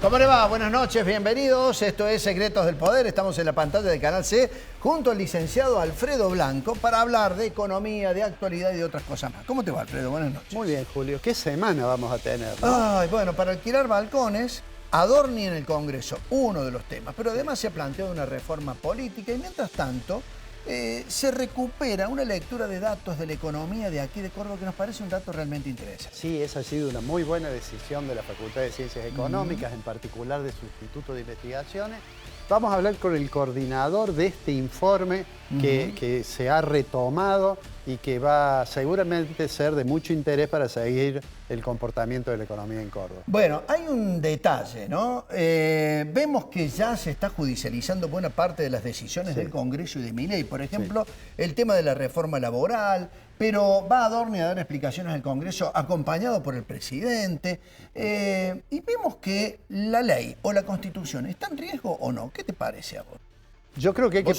¿Cómo le va? Buenas noches, bienvenidos. Esto es Secretos del Poder. Estamos en la pantalla de Canal C junto al licenciado Alfredo Blanco para hablar de economía, de actualidad y de otras cosas más. ¿Cómo te va, Alfredo? Buenas noches. Muy bien, Julio. ¿Qué semana vamos a tener, no? Ay, bueno, para alquilar balcones, adorni en el Congreso, uno de los temas. Pero además se ha planteado una reforma política y mientras tanto se recupera una lectura de datos de la economía de aquí de Córdoba que nos parece un dato realmente interesante. Sí, esa ha sido una muy buena decisión de la Facultad de Ciencias Económicas, en particular de su Instituto de Investigaciones. Vamos a hablar con el coordinador de este informe que se ha retomado y que va seguramente ser de mucho interés para seguir el comportamiento de la economía en Córdoba. Bueno, hay un detalle, ¿no? Vemos que ya se está judicializando buena parte de las decisiones del Congreso y de Milei. Por ejemplo, el tema de la reforma laboral, pero va Adorni a dar explicaciones al Congreso acompañado por el presidente. Y vemos que la ley o la Constitución está en riesgo o no. ¿Qué te parece a vos? Yo creo que hay que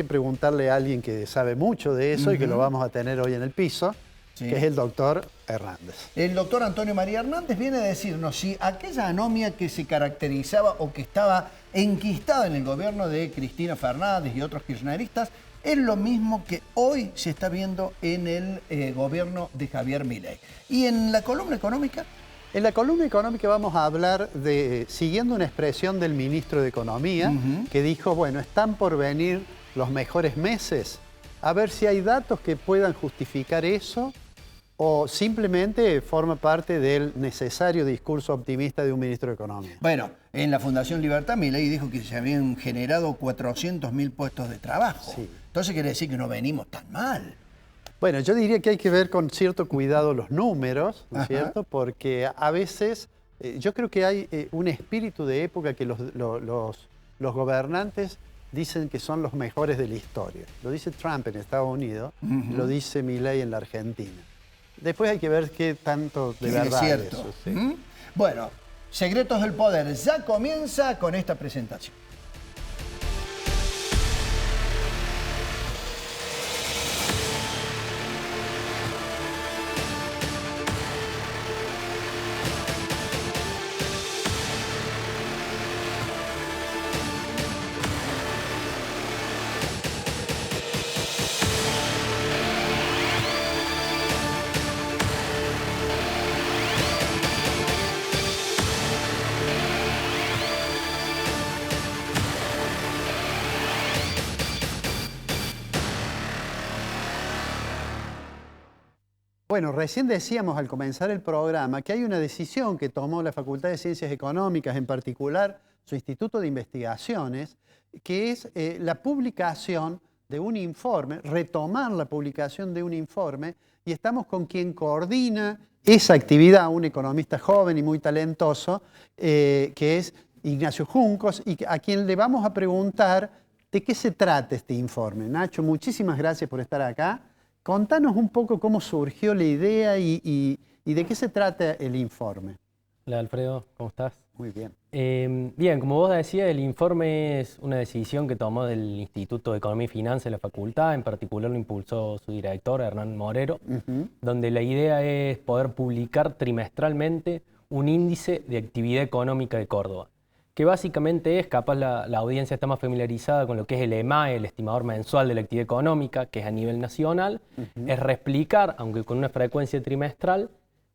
preguntarle a alguien que sabe mucho de eso y que lo vamos a tener hoy en el piso, que es el doctor Hernández. El doctor Antonio María Hernández viene a decirnos si aquella anomia que se caracterizaba o que estaba enquistada en el gobierno de Cristina Fernández y otros kirchneristas es lo mismo que hoy se está viendo en el gobierno de Javier Milei. Y en la columna económica... En la columna económica vamos a hablar de, siguiendo una expresión del ministro de Economía, que dijo, bueno, están por venir los mejores meses, a ver si hay datos que puedan justificar eso o simplemente forma parte del necesario discurso optimista de un ministro de Economía. Bueno, en la Fundación Libertad, Milei dijo que se habían generado 400.000 puestos de trabajo. Sí. Entonces quiere decir que no venimos tan mal. Bueno, yo diría que hay que ver con cierto cuidado los números, ¿no es cierto? Porque a veces yo creo que hay un espíritu de época que los gobernantes dicen que son los mejores de la historia. Lo dice Trump en Estados Unidos, lo dice Milei en la Argentina. Después hay que ver qué tanto de verdad es eso. ¿Sí? Bueno, Secretos del Poder ya comienza con esta presentación. Bueno, recién decíamos al comenzar el programa que hay una decisión que tomó la Facultad de Ciencias Económicas, en particular su Instituto de Investigaciones, que es la publicación de un informe, retomar la publicación de un informe, y estamos con quien coordina esa actividad, un economista joven y muy talentoso, que es Ignacio Juncos, y a quien le vamos a preguntar de qué se trata este informe. Nacho, muchísimas gracias por estar acá. Contanos un poco cómo surgió la idea y de qué se trata el informe. Hola Alfredo, ¿cómo estás? Muy bien. Bien, como vos decías, el informe es una decisión que tomó del Instituto de Economía y Finanzas de la Facultad, en particular lo impulsó su director, Hernán Morero, donde la idea es poder publicar trimestralmente un índice de actividad económica de Córdoba, que básicamente es, capaz la audiencia está más familiarizada con lo que es el EMAE, el estimador mensual de la actividad económica, que es a nivel nacional, es replicar, aunque con una frecuencia trimestral,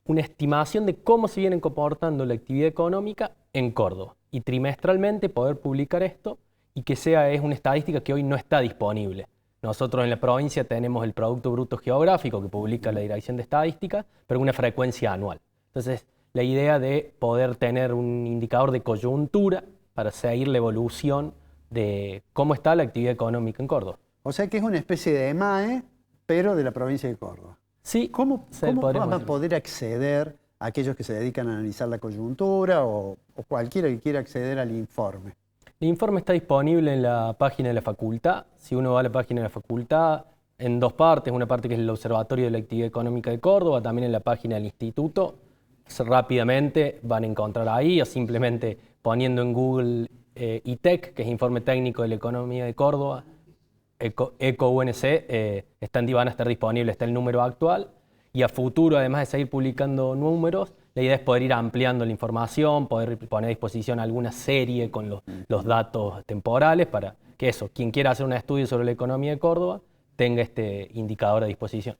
una estimación de cómo se viene comportando la actividad económica en Córdoba. Y trimestralmente poder publicar esto y que es una estadística que hoy no está disponible. Nosotros en la provincia tenemos el Producto Bruto Geográfico que publica la Dirección de Estadística, pero con una frecuencia anual. Entonces, la idea de poder tener un indicador de coyuntura para seguir la evolución de cómo está la actividad económica en Córdoba. O sea que es una especie de EMAE, pero de la provincia de Córdoba. Sí. ¿Cómo van a poder acceder a aquellos que se dedican a analizar la coyuntura o cualquiera que quiera acceder al informe? El informe está disponible en la página de la facultad. Si uno va a la página de la facultad, en dos partes, una parte que es el Observatorio de la Actividad Económica de Córdoba, también en la página del instituto. Rápidamente van a encontrar ahí, o simplemente poniendo en Google ITEC, que es Informe Técnico de la Economía de Córdoba, ECO-UNC, van a estar disponibles, está el número actual, y a futuro, además de seguir publicando números, La idea es poder ir ampliando la información, poder poner a disposición alguna serie con los datos temporales para que eso, quien quiera hacer un estudio sobre la economía de Córdoba, tenga este indicador a disposición.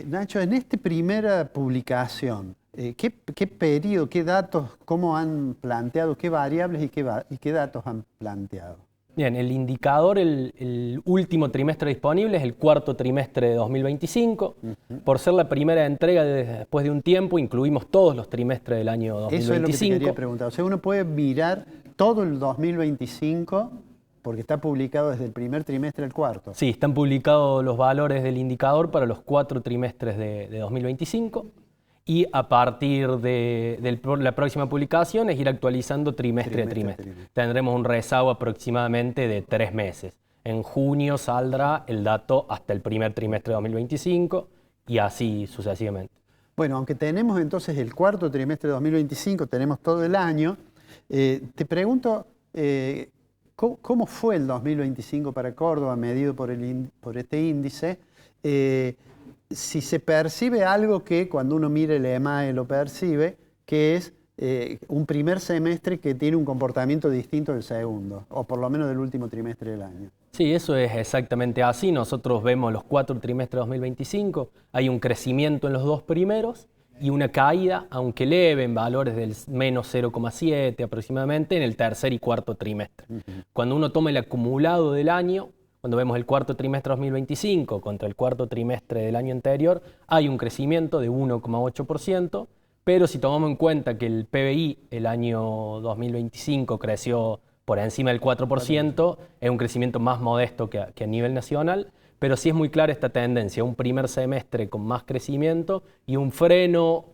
Nacho, en esta primera publicación, ¿qué periodo, qué datos, cómo han planteado, qué variables y qué datos han planteado? Bien, el indicador, el último trimestre disponible es el cuarto trimestre de 2025. Por ser la primera entrega después de un tiempo, incluimos todos los trimestres del año 2025. Eso es lo que te quería preguntar. O sea, uno puede mirar todo el 2025 porque está publicado desde el primer trimestre al cuarto. Sí, están publicados los valores del indicador para los 4 trimestres de 2025. Y a partir de la próxima publicación es ir actualizando trimestre a trimestre. Tendremos un rezago aproximadamente de 3 meses. En junio saldrá el dato hasta el primer trimestre de 2025 y así sucesivamente. Bueno, aunque tenemos entonces el cuarto trimestre de 2025, tenemos todo el año, te pregunto, ¿cómo fue el 2025 para Córdoba medido por este índice? Si se percibe algo que cuando uno mira el EMAE lo percibe, que es un primer semestre que tiene un comportamiento distinto del segundo, o por lo menos del último trimestre del año. Sí, eso es exactamente así. Nosotros vemos los 4 trimestres de 2025, hay un crecimiento en los 2 primeros y una caída, aunque leve, en valores del menos 0,7 aproximadamente, en el tercer y cuarto trimestre. Cuando uno toma el acumulado del año, cuando vemos el cuarto trimestre 2025 contra el cuarto trimestre del año anterior, hay un crecimiento de 1,8%, pero si tomamos en cuenta que el PBI el año 2025 creció por encima del 4%, es un crecimiento más modesto que a nivel nacional, pero sí es muy clara esta tendencia, un primer semestre con más crecimiento y un freno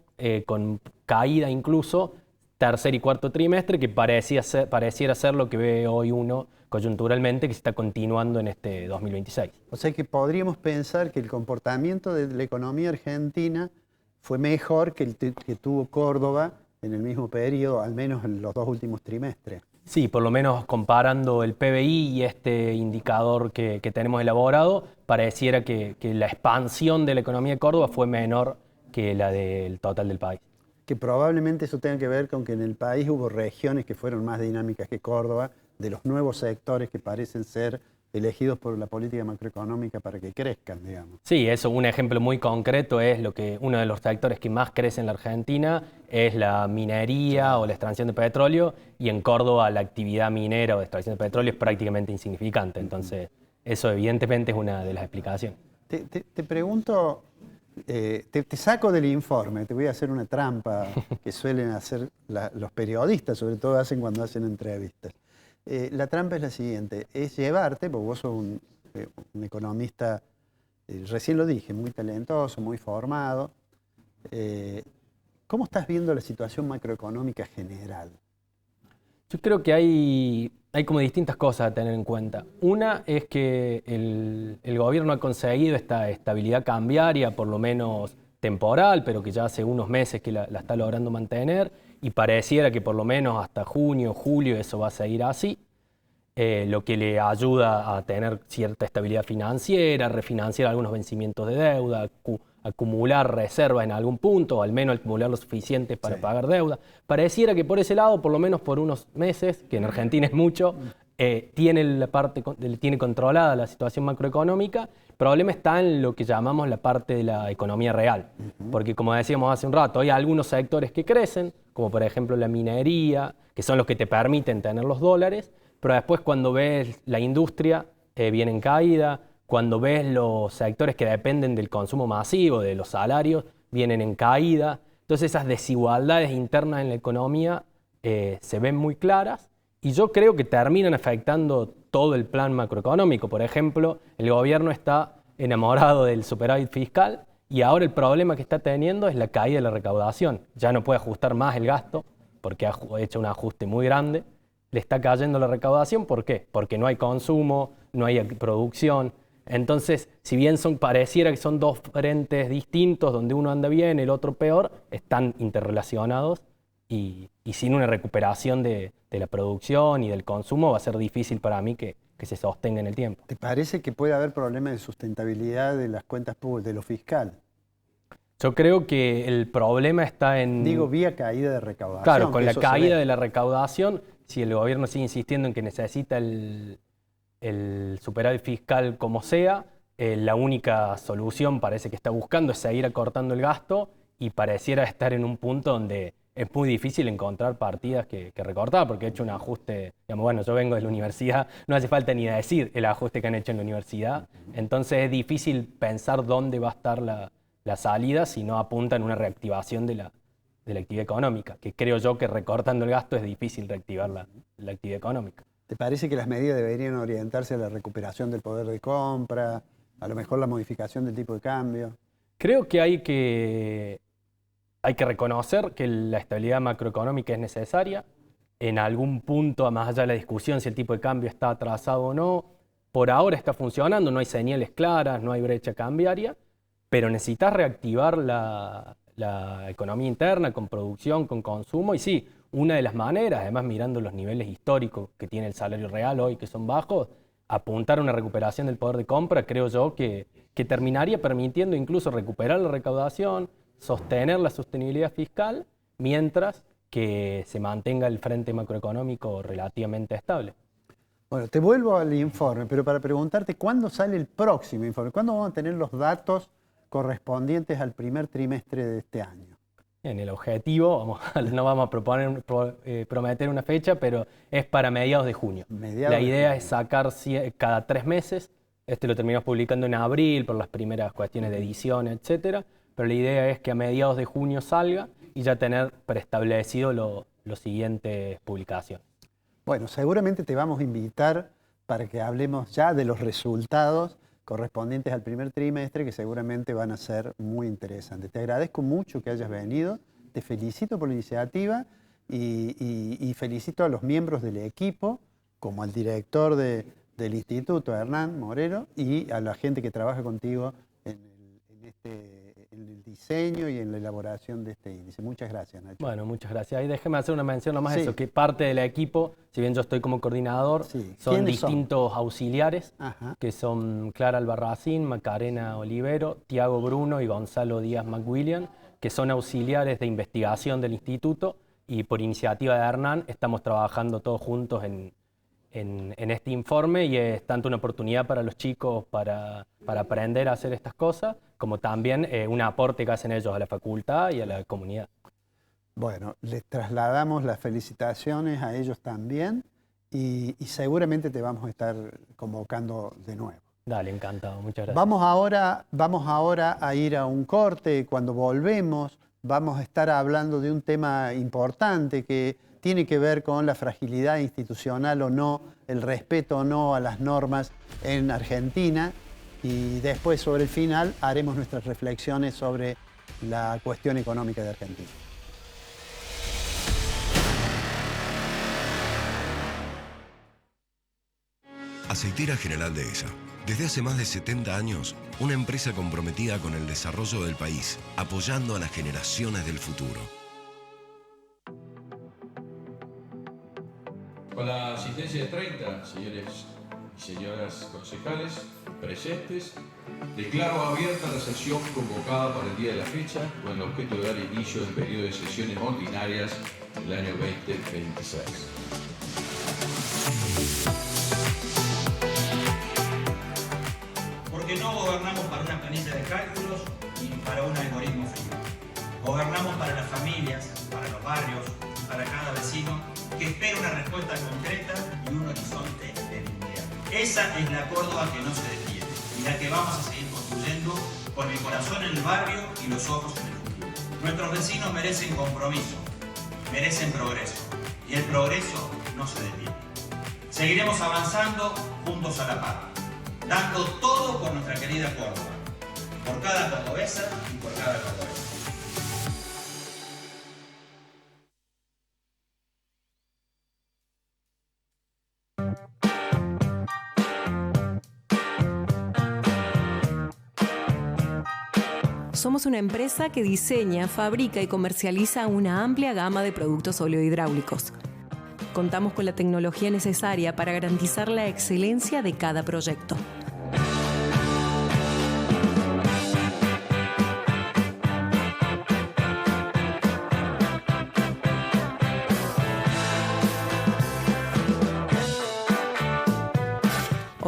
con caída incluso, tercer y cuarto trimestre, que pareciera ser lo que ve hoy uno coyunturalmente, que se está continuando en este 2026. O sea que podríamos pensar que el comportamiento de la economía argentina fue mejor que el que tuvo Córdoba en el mismo periodo, al menos en los 2 últimos trimestres. Sí, por lo menos comparando el PBI y este indicador que tenemos elaborado, pareciera que la expansión de la economía de Córdoba fue menor que la del total del país. Que probablemente eso tenga que ver con que en el país hubo regiones que fueron más dinámicas que Córdoba, de los nuevos sectores que parecen ser elegidos por la política macroeconómica para que crezcan, digamos. Sí, eso, un ejemplo muy concreto es uno de los sectores que más crece en la Argentina es la minería o la extracción de petróleo, y en Córdoba la actividad minera o de extracción de petróleo es prácticamente insignificante. Entonces, eso evidentemente es una de las explicaciones. Te pregunto, te saco del informe, te voy a hacer una trampa que suelen hacer los periodistas, sobre todo hacen cuando hacen entrevistas. La trampa es la siguiente, es llevarte, porque vos sos un economista, recién lo dije, muy talentoso, muy formado. ¿Cómo estás viendo la situación macroeconómica general? Yo creo que hay como distintas cosas a tener en cuenta. Una es que el gobierno ha conseguido esta estabilidad cambiaria, por lo menos temporal, pero que ya hace unos meses que la está logrando mantener, y pareciera que por lo menos hasta junio, julio eso va a seguir así, lo que le ayuda a tener cierta estabilidad financiera, refinanciar algunos vencimientos de deuda, acumular reservas en algún punto, o al menos acumular lo suficiente para pagar deuda. Pareciera que por ese lado, por lo menos por unos meses, que en Argentina es mucho, tiene controlada la situación macroeconómica. El problema está en lo que llamamos la parte de la economía real, porque como decíamos hace un rato, hay algunos sectores que crecen, como por ejemplo la minería, que son los que te permiten tener los dólares, pero después cuando ves la industria viene en caída, cuando ves los sectores que dependen del consumo masivo, de los salarios, vienen en caída. Entonces esas desigualdades internas en la economía se ven muy claras, y yo creo que terminan afectando todo el plan macroeconómico. Por ejemplo, el gobierno está enamorado del superávit fiscal, y ahora el problema que está teniendo es la caída de la recaudación. Ya no puede ajustar más el gasto porque ha hecho un ajuste muy grande. Le está cayendo la recaudación. ¿Por qué? Porque no hay consumo, no hay producción. Entonces, si bien pareciera que son 2 frentes distintos, donde uno anda bien, el otro peor, están interrelacionados, y sin una recuperación de la producción y del consumo va a ser difícil para mí que se sostenga en el tiempo. ¿Te parece que puede haber problemas de sustentabilidad de las cuentas públicas, de lo fiscal? Yo creo que el problema está en... Digo, vía caída de recaudación. Claro, con la caída de la recaudación, si el gobierno sigue insistiendo en que necesita el superávit fiscal como sea, la única solución parece que está buscando es seguir acortando el gasto y pareciera estar en un punto donde es muy difícil encontrar partidas que recortar, porque he hecho un ajuste, digamos, bueno, yo vengo de la universidad, no hace falta ni decir el ajuste que han hecho en la universidad, entonces es difícil pensar dónde va a estar la salida si no apunta en una reactivación de la actividad económica, que creo yo que recortando el gasto es difícil reactivar la actividad económica. ¿Te parece que las medidas deberían orientarse a la recuperación del poder de compra, a lo mejor la modificación del tipo de cambio? Creo que hay que reconocer que la estabilidad macroeconómica es necesaria. En algún punto, más allá de la discusión si el tipo de cambio está atrasado o no, por ahora está funcionando, no hay señales claras, no hay brecha cambiaria, pero necesitas reactivar la economía interna con producción, con consumo, y sí, una de las maneras, además mirando los niveles históricos que tiene el salario real hoy, que son bajos, apuntar a una recuperación del poder de compra, creo yo que terminaría permitiendo incluso recuperar la recaudación, sostener la sostenibilidad fiscal, mientras que se mantenga el frente macroeconómico relativamente estable. Bueno, te vuelvo al informe, pero para preguntarte, ¿cuándo sale el próximo informe? ¿Cuándo vamos a tener los datos correspondientes al primer trimestre de este año? En el objetivo, no vamos a prometer una fecha, pero es para mediados de junio. La idea es sacar cada 3 meses. Este lo terminamos publicando en abril por las primeras cuestiones de edición, etcétera. Pero la idea es que a mediados de junio salga y ya tener preestablecido los siguientes publicaciones. Bueno, seguramente te vamos a invitar para que hablemos ya de los resultados correspondientes al primer trimestre, que seguramente van a ser muy interesantes. Te agradezco mucho que hayas venido, te felicito por la iniciativa y felicito a los miembros del equipo, como al director del instituto, Hernán Morero, y a la gente que trabaja contigo en el diseño y en la elaboración de este índice. Muchas gracias, Nacho. Bueno, muchas gracias. Y déjeme hacer una mención nomás de eso, que parte del equipo, si bien yo estoy como coordinador, son distintos auxiliares, que son Clara Albarracín, Macarena Olivero, Tiago Bruno y Gonzalo Díaz McWilliam, que son auxiliares de investigación del instituto, y por iniciativa de Hernán estamos trabajando todos juntos en este informe, y es tanto una oportunidad para los chicos para aprender a hacer estas cosas, como también un aporte que hacen ellos a la facultad y a la comunidad. Bueno, les trasladamos las felicitaciones a ellos también y seguramente te vamos a estar convocando de nuevo. Dale, encantado, muchas gracias. Vamos ahora a ir a un corte. Cuando volvemos vamos a estar hablando de un tema importante que tiene que ver con la fragilidad institucional o no, el respeto o no a las normas en Argentina. Y después, sobre el final, haremos nuestras reflexiones sobre la cuestión económica de Argentina. Aceitera General Dehesa. Desde hace más de 70 años, una empresa comprometida con el desarrollo del país, apoyando a las generaciones del futuro. Con la asistencia de 30 señores y señoras concejales presentes, declaro abierta la sesión convocada para el día de la fecha con el objeto de dar inicio al periodo de sesiones ordinarias del año 2026. Porque no gobernamos para una planilla de cálculos ni para un algoritmo frío. Gobernamos para las familias, para los barrios, para cada vecino que espera una respuesta concreta y un horizonte de dignidad. Esa es la Córdoba que no se detiene y la que vamos a seguir construyendo con el corazón en el barrio y los ojos en el futuro. Nuestros vecinos merecen compromiso, merecen progreso y el progreso no se detiene. Seguiremos avanzando juntos a la par, dando todo por nuestra querida Córdoba, por cada cordobesa y por cada cordobesa. Somos una empresa que diseña, fabrica y comercializa una amplia gama de productos oleohidráulicos. Contamos con la tecnología necesaria para garantizar la excelencia de cada proyecto.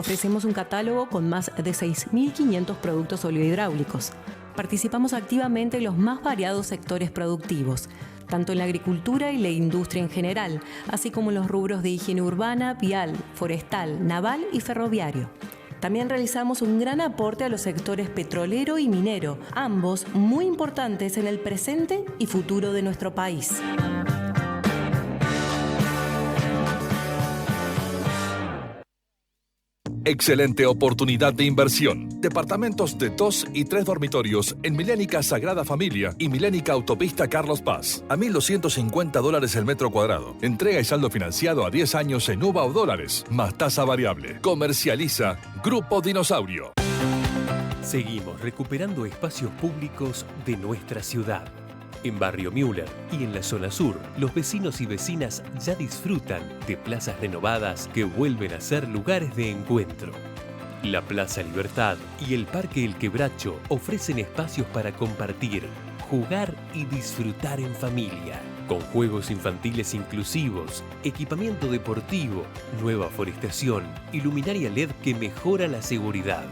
ofrecemos un catálogo con más de 6.500 productos oleohidráulicos. Participamos activamente en los más variados sectores productivos, tanto en la agricultura y la industria en general, así como en los rubros de higiene urbana, vial, forestal, naval y ferroviario. También realizamos un gran aporte a los sectores petrolero y minero, ambos muy importantes en el presente y futuro de nuestro país. Excelente oportunidad de inversión. Departamentos de 2 y 3 dormitorios en Milénica Sagrada Familia y Milénica Autopista Carlos Paz. A $1.250 el metro cuadrado. Entrega y saldo financiado a 10 años en UVA o dólares, más tasa variable. Comercializa Grupo Dinosaurio. Seguimos recuperando espacios públicos de nuestra ciudad. En Barrio Müller y en la zona sur, los vecinos y vecinas ya disfrutan de plazas renovadas que vuelven a ser lugares de encuentro. La Plaza Libertad y el Parque El Quebracho ofrecen espacios para compartir, jugar y disfrutar en familia, con juegos infantiles inclusivos, equipamiento deportivo, nueva forestación y luminaria LED que mejora la seguridad.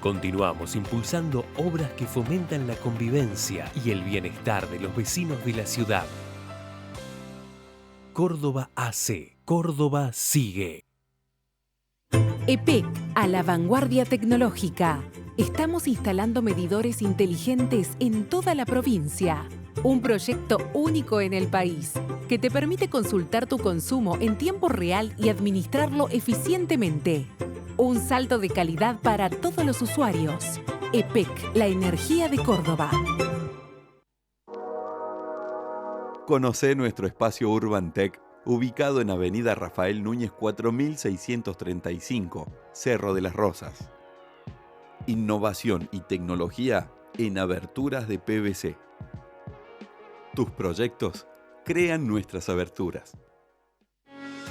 Continuamos impulsando obras que fomentan la convivencia y el bienestar de los vecinos de la ciudad. Córdoba AC. Córdoba sigue. EPEC, a la vanguardia tecnológica. Estamos instalando medidores inteligentes en toda la provincia. Un proyecto único en el país, que te permite consultar tu consumo en tiempo real y administrarlo eficientemente. Un salto de calidad para todos los usuarios. EPEC, la energía de Córdoba. Conocé nuestro espacio Urban Tech, ubicado en Avenida Rafael Núñez 4635, Cerro de las Rosas. Innovación y tecnología en aberturas de PVC. Tus proyectos crean nuestras aberturas.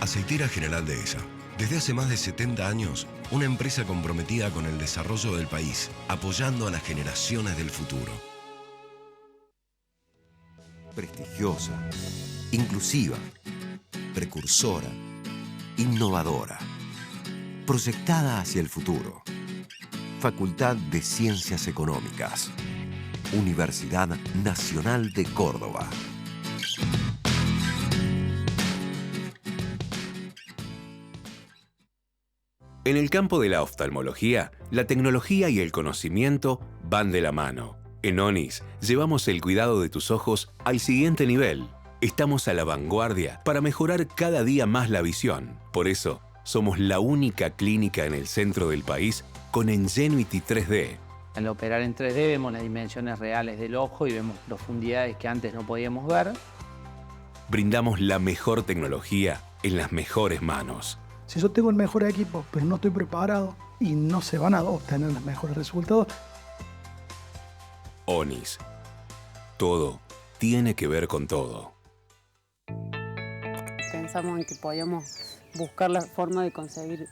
Aceitera General Dehesa. Desde hace más de 70 años, una empresa comprometida con el desarrollo del país, apoyando a las generaciones del futuro. Prestigiosa, inclusiva, precursora, innovadora, proyectada hacia el futuro. Facultad de Ciencias Económicas. Universidad Nacional de Córdoba. En el campo de la oftalmología, la tecnología y el conocimiento van de la mano. En ONIS llevamos el cuidado de tus ojos al siguiente nivel. Estamos a la vanguardia para mejorar cada día más la visión. Por eso, somos la única clínica en el centro del país con Ingenuity 3D. Al operar en 3D vemos las dimensiones reales del ojo y vemos profundidades que antes no podíamos ver. Brindamos la mejor tecnología en las mejores manos. Si yo tengo el mejor equipo, pero no estoy preparado y no se van a obtener los mejores resultados. ONIS. Todo tiene que ver con todo. Pensamos en que podíamos buscar la forma de conseguir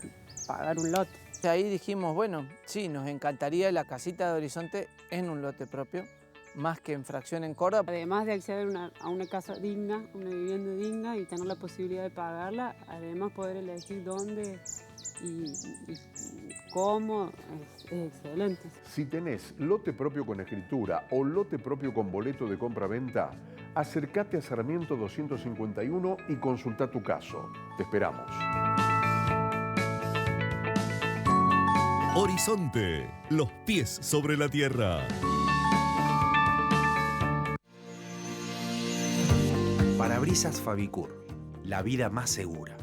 pagar un lote. Ahí dijimos, bueno, sí, nos encantaría la casita de Horizonte en un lote propio, más que en fracción en Córdoba. Además de acceder a una casa digna, una vivienda digna y tener la posibilidad de pagarla, además poder elegir dónde y cómo, es excelente. Si tenés lote propio con escritura o lote propio con boleto de compra-venta, acércate a Sarmiento 251 y consulta tu caso. Te esperamos. Horizonte, los pies sobre la tierra. Parabrisas Fabicur, la vida más segura.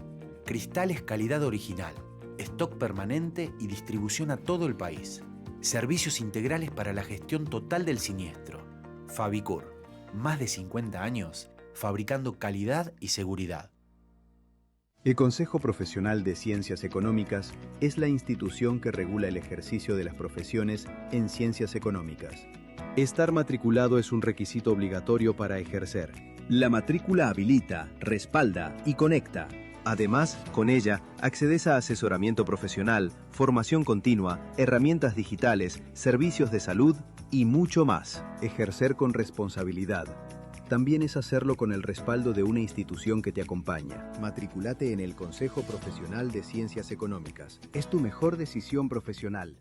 Cristales calidad original, stock permanente y distribución a todo el país. Servicios integrales para la gestión total del siniestro. Fabicur, más de 50 años fabricando calidad y seguridad. El Consejo Profesional de Ciencias Económicas es la institución que regula el ejercicio de las profesiones en ciencias económicas. Estar matriculado es un requisito obligatorio para ejercer. La matrícula habilita, respalda y conecta. Además, con ella, accedes a asesoramiento profesional, formación continua, herramientas digitales, servicios de salud y mucho más. Ejercer con responsabilidad. también es hacerlo con el respaldo de una institución que te acompaña. Matriculate en el Consejo Profesional de Ciencias Económicas. Es tu mejor decisión profesional.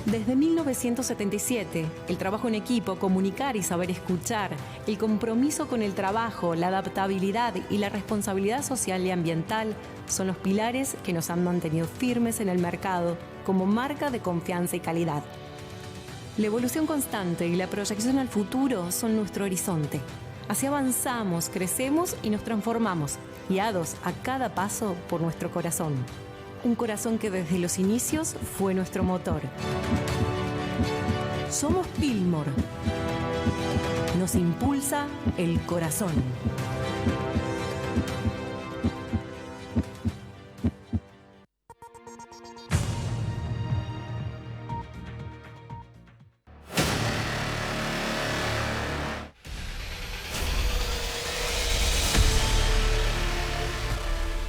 Desde 1977, el trabajo en equipo, comunicar y saber escuchar, el compromiso con el trabajo, la adaptabilidad y la responsabilidad social y ambiental son los pilares que nos han mantenido firmes en el mercado como marca de confianza y calidad. La evolución constante y la proyección al futuro son nuestro horizonte. Así avanzamos, crecemos y nos transformamos, guiados a cada paso por nuestro corazón. Un corazón que desde los inicios fue nuestro motor. Somos Billmor. Nos impulsa el corazón.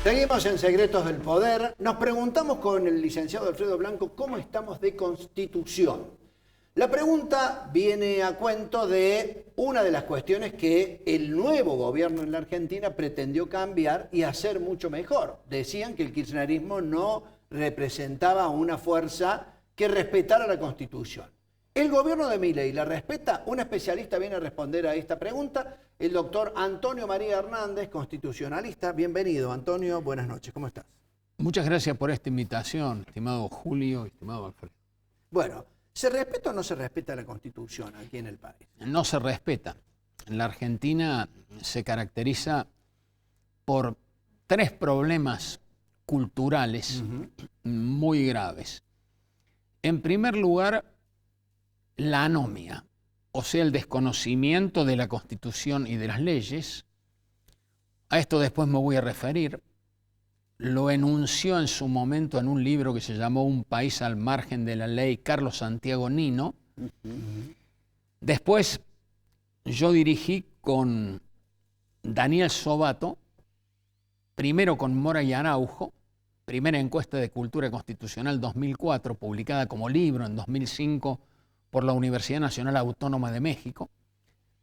Seguimos en Secretos del Poder. Nos preguntamos con el licenciado Alfredo Blanco cómo estamos de constitución. La pregunta viene a cuento de una de las cuestiones que el nuevo gobierno en la Argentina pretendió cambiar y hacer mucho mejor. Decían que el kirchnerismo no representaba una fuerza que respetara la Constitución. ¿El gobierno de Milei la respeta? Un especialista viene a responder a esta pregunta, el doctor Antonio María Hernández, constitucionalista. Bienvenido, Antonio. Buenas noches. ¿Cómo estás? Muchas gracias por esta invitación, estimado Julio y estimado Alfredo. Bueno, ¿se respeta o no se respeta la Constitución aquí en el país? No se respeta. La Argentina se caracteriza por tres problemas culturales muy graves. En primer lugar, la anomia, o sea, el desconocimiento de la Constitución y de las leyes. A esto después me voy a referir. Lo enunció en su momento en un libro que se llamó Un país al margen de la ley, Carlos Santiago Nino. Después yo dirigí con Daniel Sobato, primero con Mora y Araujo, primera encuesta de cultura constitucional 2004, publicada como libro en 2005 por la Universidad Nacional Autónoma de México.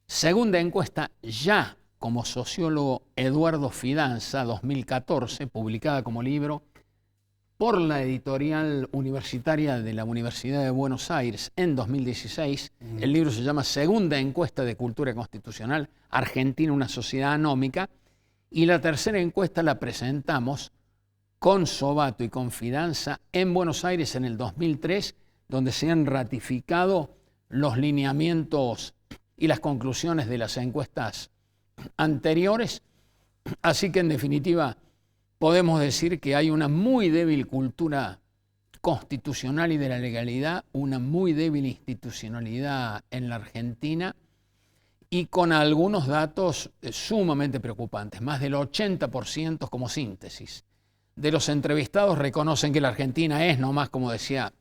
Segunda encuesta ya como sociólogo Eduardo Fidanza, 2014, publicada como libro por la editorial universitaria de la Universidad de Buenos Aires en 2016. El libro se llama Segunda encuesta de cultura constitucional, Argentina, una sociedad anómica. Y la tercera encuesta la presentamos con Sobato y con Fidanza en Buenos Aires en el 2003, donde se han ratificado los lineamientos y las conclusiones de las encuestas anteriores. Así que, en definitiva, podemos decir que hay una muy débil cultura constitucional y de la legalidad, una muy débil institucionalidad en la Argentina y con algunos datos sumamente preocupantes. Más del 80%, como síntesis, de los entrevistados reconocen que la Argentina es, nomás como decía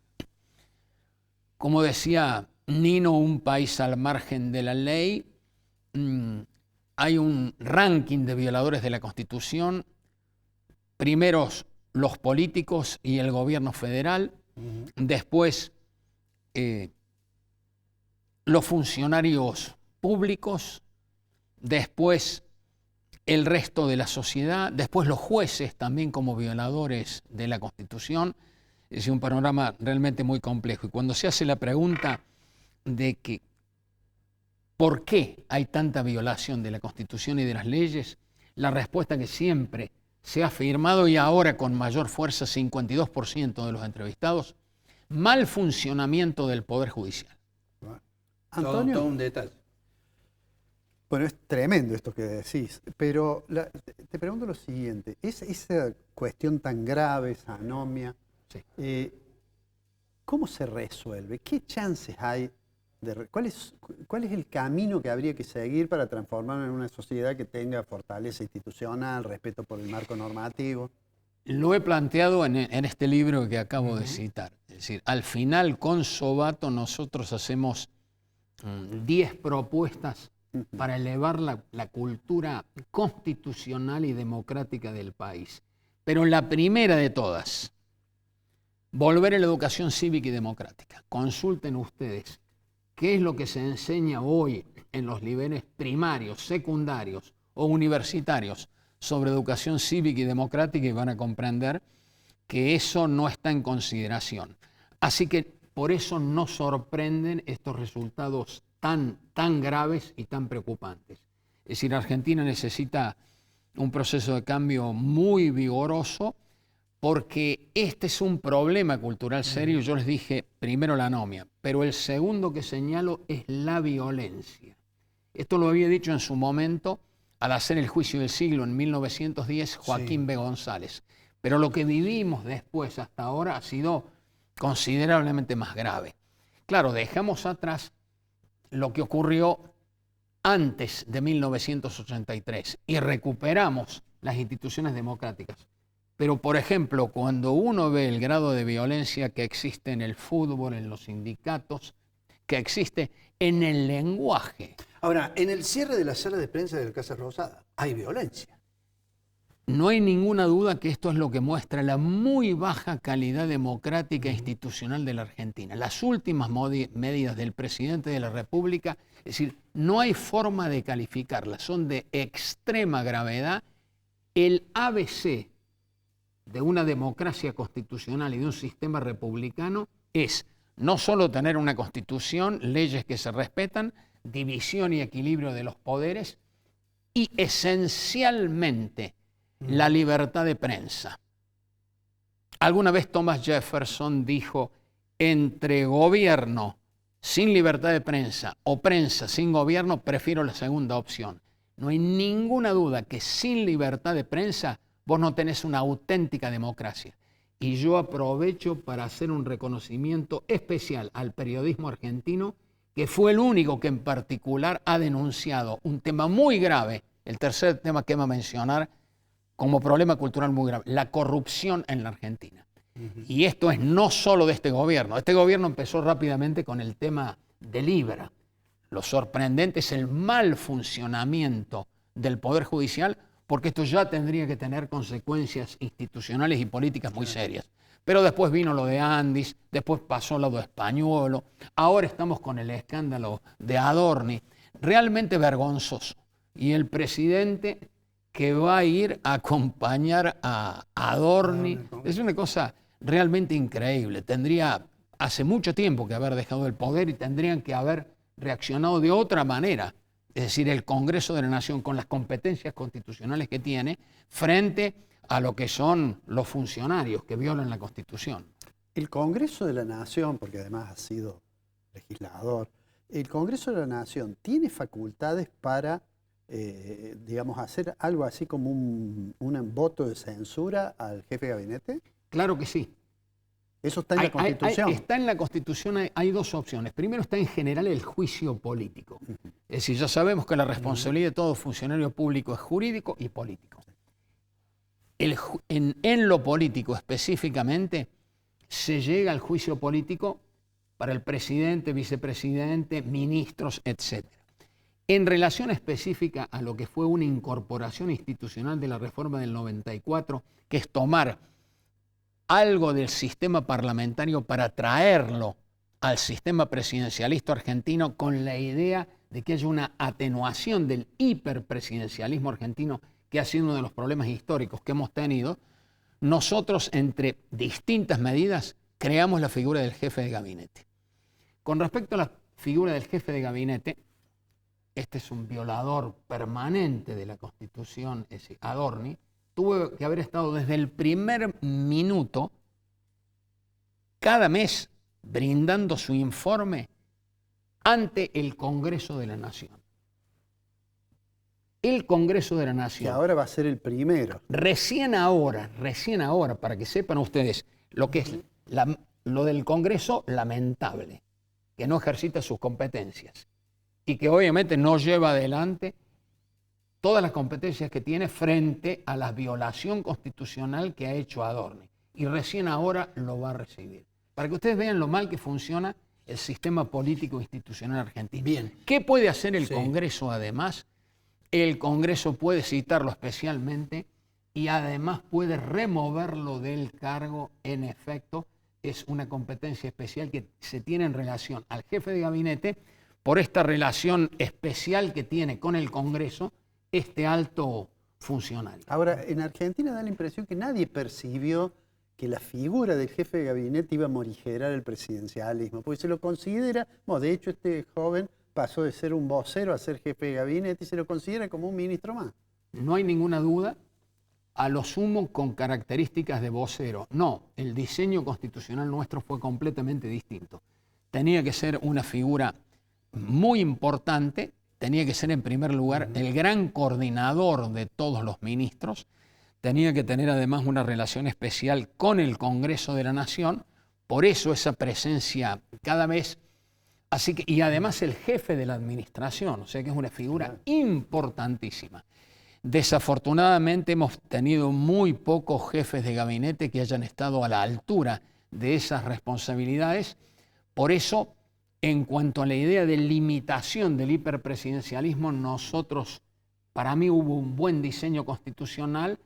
Nino, un país al margen de la ley. Hay un ranking de violadores de la Constitución. Primeros los políticos y el gobierno federal. Después los funcionarios públicos. Después el resto de la sociedad. Después los jueces también como violadores de la Constitución. Es un panorama realmente muy complejo. Y cuando se hace la pregunta de que ¿por qué hay tanta violación de la Constitución y de las leyes? La respuesta que siempre se ha afirmado y ahora con mayor fuerza, 52% de los entrevistados, mal funcionamiento del Poder Judicial. Antonio, todo un detalle. Bueno, es tremendo esto que decís, pero te pregunto lo siguiente, esa cuestión tan grave, esa anomia, ¿cómo se resuelve? ¿Qué chances hay? ¿Cuál es el camino que habría que seguir para transformarnos en una sociedad que tenga fortaleza institucional, respeto por el marco normativo? Lo he planteado en este libro que acabo de citar. Es decir, al final con Sobato nosotros hacemos 10 propuestas para elevar la cultura constitucional y democrática del país. Pero la primera de todas, volver a la educación cívica y democrática. Consulten ustedes qué es lo que se enseña hoy en los niveles primarios, secundarios o universitarios sobre educación cívica y democrática y van a comprender que eso no está en consideración. Así que por eso nos sorprenden estos resultados tan graves y tan preocupantes. Es decir, Argentina necesita un proceso de cambio muy vigoroso porque este es un problema cultural serio. Yo les dije primero la anomia, pero el segundo que señalo es la violencia. Esto lo había dicho en su momento al hacer el juicio del siglo en 1910 Joaquín B. González. Pero lo que vivimos después hasta ahora ha sido considerablemente más grave. Claro, dejamos atrás lo que ocurrió antes de 1983 y recuperamos las instituciones democráticas. Pero, por ejemplo, cuando uno ve el grado de violencia que existe en el fútbol, en los sindicatos, que existe en el lenguaje. Ahora, en el cierre de la sala de prensa del Casa Rosada hay violencia. No hay ninguna duda que esto es lo que muestra la muy baja calidad democrática e institucional de la Argentina. Las últimas medidas del presidente de la República, es decir, no hay forma de calificarlas, son de extrema gravedad. El ABC de una democracia constitucional y de un sistema republicano es no solo tener una constitución, leyes que se respetan, división y equilibrio de los poderes y esencialmente la libertad de prensa. Alguna vez Thomas Jefferson dijo, entre gobierno sin libertad de prensa o prensa sin gobierno, prefiero la segunda opción. No hay ninguna duda que sin libertad de prensa vos no tenés una auténtica democracia. Y yo aprovecho para hacer un reconocimiento especial al periodismo argentino, que fue el único que en particular ha denunciado un tema muy grave, el tercer tema que va a mencionar, como problema cultural muy grave, la corrupción en la Argentina. Y esto es no solo de este gobierno. Este gobierno empezó rápidamente con el tema del IBRA. Lo sorprendente es el mal funcionamiento del Poder Judicial, porque esto ya tendría que tener consecuencias institucionales y políticas muy serias. Pero después vino lo de Andis, después pasó lo de Españuolo, ahora estamos con el escándalo de Adorni, realmente vergonzoso. Y el presidente que va a ir a acompañar a Adorni, es una cosa realmente increíble. Tendría hace mucho tiempo que haber dejado el poder y tendrían que haber reaccionado de otra manera. Es decir, el Congreso de la Nación, con las competencias constitucionales que tiene, frente a lo que son los funcionarios que violan la Constitución. El Congreso de la Nación, porque además ha sido legislador, el Congreso de la Nación tiene facultades para, digamos, hacer algo así como un voto de censura al jefe de gabinete. Claro que sí. Eso está en la Constitución. Está en la Constitución, hay dos opciones. Primero está en general el juicio político. Es decir, ya sabemos que la responsabilidad de todo funcionario público es jurídico y político. En lo político específicamente se llega al juicio político para el presidente, vicepresidente, ministros, etc. En relación específica a lo que fue una incorporación institucional de la reforma del 94, que es tomar algo del sistema parlamentario para traerlo al sistema presidencialista argentino con la idea de que haya una atenuación del hiperpresidencialismo argentino, que ha sido uno de los problemas históricos que hemos tenido, nosotros entre distintas medidas creamos la figura del jefe de gabinete. Con respecto a la figura del jefe de gabinete, este es un violador permanente de la Constitución, es decir, Adorni, tuvo que haber estado desde el primer minuto, cada mes, brindando su informe ante el Congreso de la Nación. El Congreso de la Nación. Que ahora va a ser el primero. Recién ahora, para que sepan ustedes lo que es lo del Congreso, lamentable, que no ejercita sus competencias y que obviamente no lleva adelante todas las competencias que tiene frente a la violación constitucional que ha hecho Adorni. Y recién ahora lo va a recibir. Para que ustedes vean lo mal que funciona el sistema político institucional argentino. Bien. ¿Qué puede hacer el Congreso además? El Congreso puede citarlo especialmente y además puede removerlo del cargo. En efecto, es una competencia especial que se tiene en relación al jefe de gabinete por esta relación especial que tiene con el Congreso este alto funcionario. Ahora, en Argentina da la impresión que nadie percibió que la figura del jefe de gabinete iba a morigerar el presidencialismo, porque se lo considera, bueno, de hecho este joven pasó de ser un vocero a ser jefe de gabinete y se lo considera como un ministro más. No hay ninguna duda, a lo sumo con características de vocero. No, el diseño constitucional nuestro fue completamente distinto. Tenía que ser una figura muy importante, tenía que ser en primer lugar el gran coordinador de todos los ministros, tenía que tener además una relación especial con el Congreso de la Nación, por eso esa presencia cada vez. Así que, y además el jefe de la administración, o sea que es una figura importantísima. Desafortunadamente hemos tenido muy pocos jefes de gabinete que hayan estado a la altura de esas responsabilidades. Por eso, en cuanto a la idea de limitación del hiperpresidencialismo, nosotros, para mí hubo un buen diseño constitucional,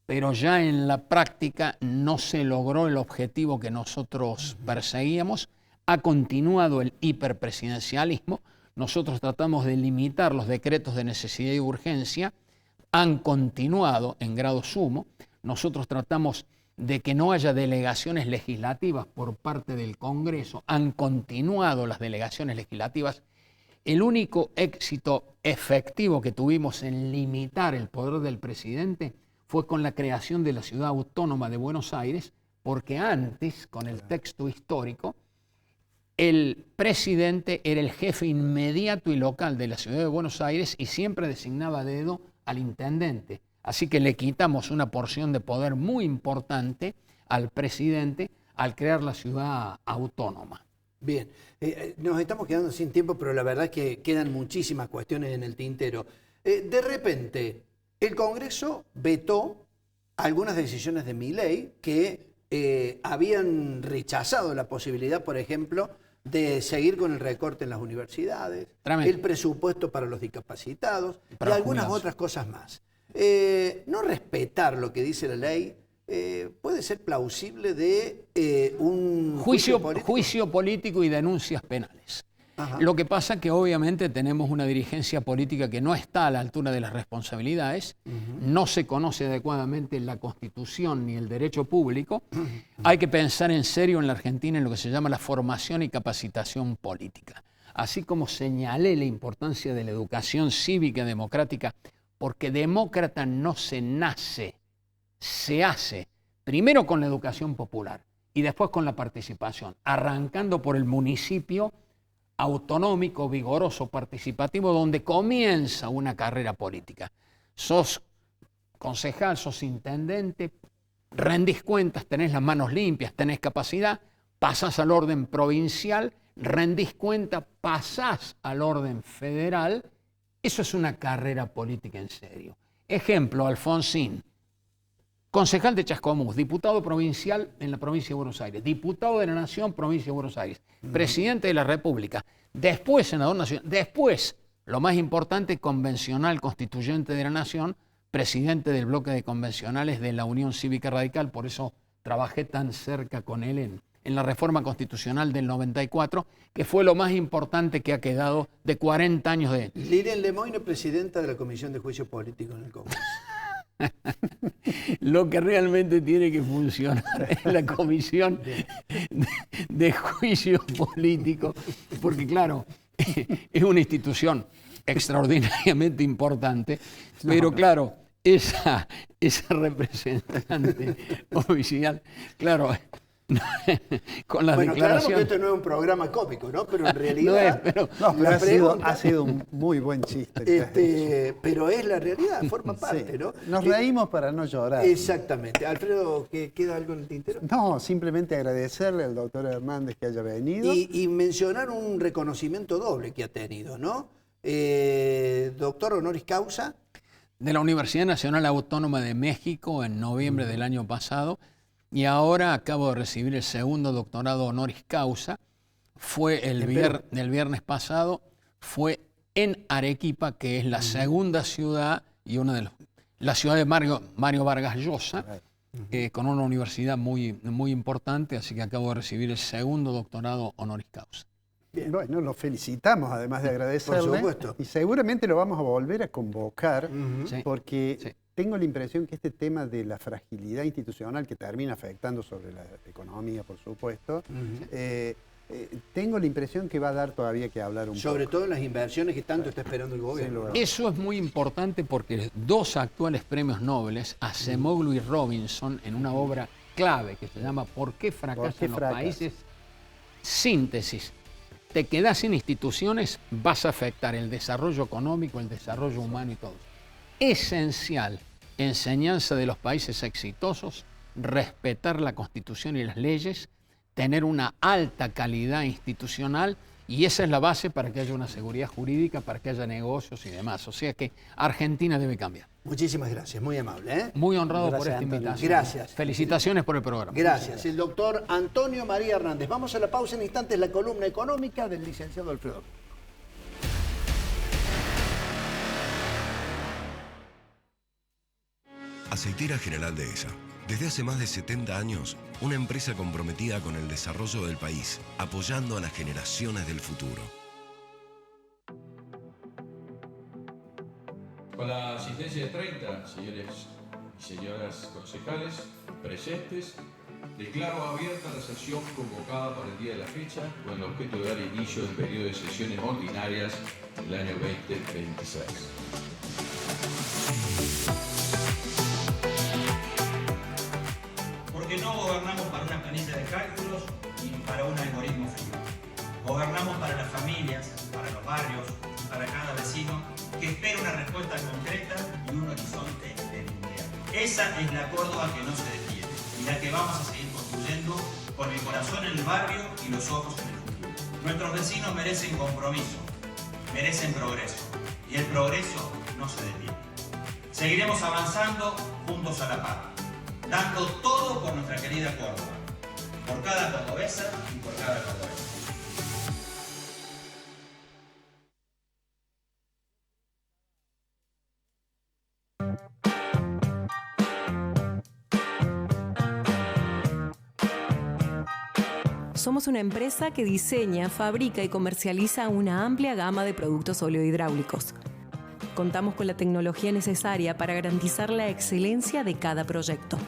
pero ya en la práctica no se logró el objetivo que nosotros perseguíamos. Ha continuado el hiperpresidencialismo. Nosotros tratamos de limitar los decretos de necesidad y urgencia. Han continuado en grado sumo. Nosotros tratamos de que no haya delegaciones legislativas por parte del Congreso. Han continuado las delegaciones legislativas. El único éxito efectivo que tuvimos en limitar el poder del presidente fue con la creación de la Ciudad Autónoma de Buenos Aires, porque antes, con el texto histórico, el presidente era el jefe inmediato y local de la Ciudad de Buenos Aires y siempre designaba a dedo al intendente. Así que le quitamos una porción de poder muy importante al presidente al crear la Ciudad Autónoma. Bien, nos estamos quedando sin tiempo, pero la verdad es que quedan muchísimas cuestiones en el tintero. De repente, el Congreso vetó algunas decisiones de Milei que habían rechazado la posibilidad, por ejemplo, de seguir con el recorte en las universidades, el presupuesto para los discapacitados y algunas otras cosas más. No respetar lo que dice la ley puede ser plausible de un juicio político y denuncias penales. Ajá. Lo que pasa es que obviamente tenemos una dirigencia política que no está a la altura de las responsabilidades, no se conoce adecuadamente la Constitución ni el derecho público. Hay que pensar en serio en la Argentina en lo que se llama la formación y capacitación política. Así como señalé la importancia de la educación cívica y democrática, porque demócrata no se nace, se hace primero con la educación popular y después con la participación, arrancando por el municipio autonómico, vigoroso, participativo, donde comienza una carrera política. Sos concejal, sos intendente, rendís cuentas, tenés las manos limpias, tenés capacidad, pasás al orden provincial, rendís cuentas, pasás al orden federal. Eso es una carrera política en serio. Ejemplo, Alfonsín, concejal de Chascomús, diputado provincial en la provincia de Buenos Aires, diputado de la Nación, provincia de Buenos Aires, presidente de la República, después senador nacional, después, lo más importante, convencional constituyente de la Nación, presidente del bloque de convencionales de la Unión Cívica Radical, por eso trabajé tan cerca con él en la reforma constitucional del 94, que fue lo más importante que ha quedado de 40 años de... Lilian Lemoyne, presidenta de la Comisión de Juicio Político en el Congreso. Lo que realmente tiene que funcionar es la Comisión de Juicio Político, porque claro, es una institución extraordinariamente importante, pero claro, esa representante oficial, claro, con las declaraciones... que esto no es un programa cómico, ¿no? Pero en realidad... ha sido un muy buen chiste. Pero es la realidad, forma parte, ¿no? Nos reímos para no llorar. Exactamente. Alfredo, ¿queda algo en el tintero? No, simplemente agradecerle al doctor Hernández que haya venido. Y mencionar un reconocimiento doble que ha tenido, ¿no? Doctor honoris causa. De la Universidad Nacional Autónoma de México en noviembre del año pasado. Y ahora acabo de recibir el segundo doctorado honoris causa fue el viernes pasado, fue en Arequipa, que es la segunda ciudad y una de la ciudad de Mario Vargas Llosa, con una universidad muy, muy importante, así que acabo de recibir el segundo doctorado honoris causa. Bien, bueno, lo felicitamos, además de agradecerle. Por supuesto. Y seguramente lo vamos a volver a convocar, porque tengo la impresión que este tema de la fragilidad institucional que termina afectando sobre la economía, por supuesto, tengo la impresión que va a dar todavía que hablar un poco. Sobre todo en las inversiones que tanto está esperando el gobierno. Eso es muy importante porque dos actuales premios Nobel, Acemoglu y Robinson, en una obra clave que se llama ¿Por qué fracasan los países? Síntesis. Te quedas sin instituciones, vas a afectar el desarrollo económico, el desarrollo humano y todo. Esencial, enseñanza de los países exitosos, respetar la Constitución y las leyes, tener una alta calidad institucional, y esa es la base para que haya una seguridad jurídica, para que haya negocios y demás. O sea que Argentina debe cambiar. Muchísimas gracias, muy amable. Muy honrado por esta invitación. Gracias. Felicitaciones por el programa. Gracias. El doctor Antonio María Hernández. Vamos a la pausa en instantes, la columna económica del licenciado Alfredo. Aceitera General Dehesa. Desde hace más de 70 años, una empresa comprometida con el desarrollo del país, apoyando a las generaciones del futuro. Con la asistencia de 30 señores y señoras concejales presentes, declaro abierta la sesión convocada para el día de la fecha con el objeto de dar inicio al periodo de sesiones ordinarias del año 2026. Porque no gobernamos para una planilla de cálculos ni para un algoritmo frío. Gobernamos para las familias, para los barrios, para cada vecino que espera una respuesta concreta y un horizonte de dignidad. Esa es la Córdoba que no se detiene y la que vamos a seguir construyendo con el corazón en el barrio y los ojos en el futuro. Nuestros vecinos merecen compromiso, merecen progreso, y el progreso no se detiene. Seguiremos avanzando juntos a la par, dando todo por nuestra querida Córdoba, por cada cordobesa y por cada cordobés. Somos una empresa que diseña, fabrica y comercializa una amplia gama de productos oleohidráulicos. Contamos con la tecnología necesaria para garantizar la excelencia de cada proyecto.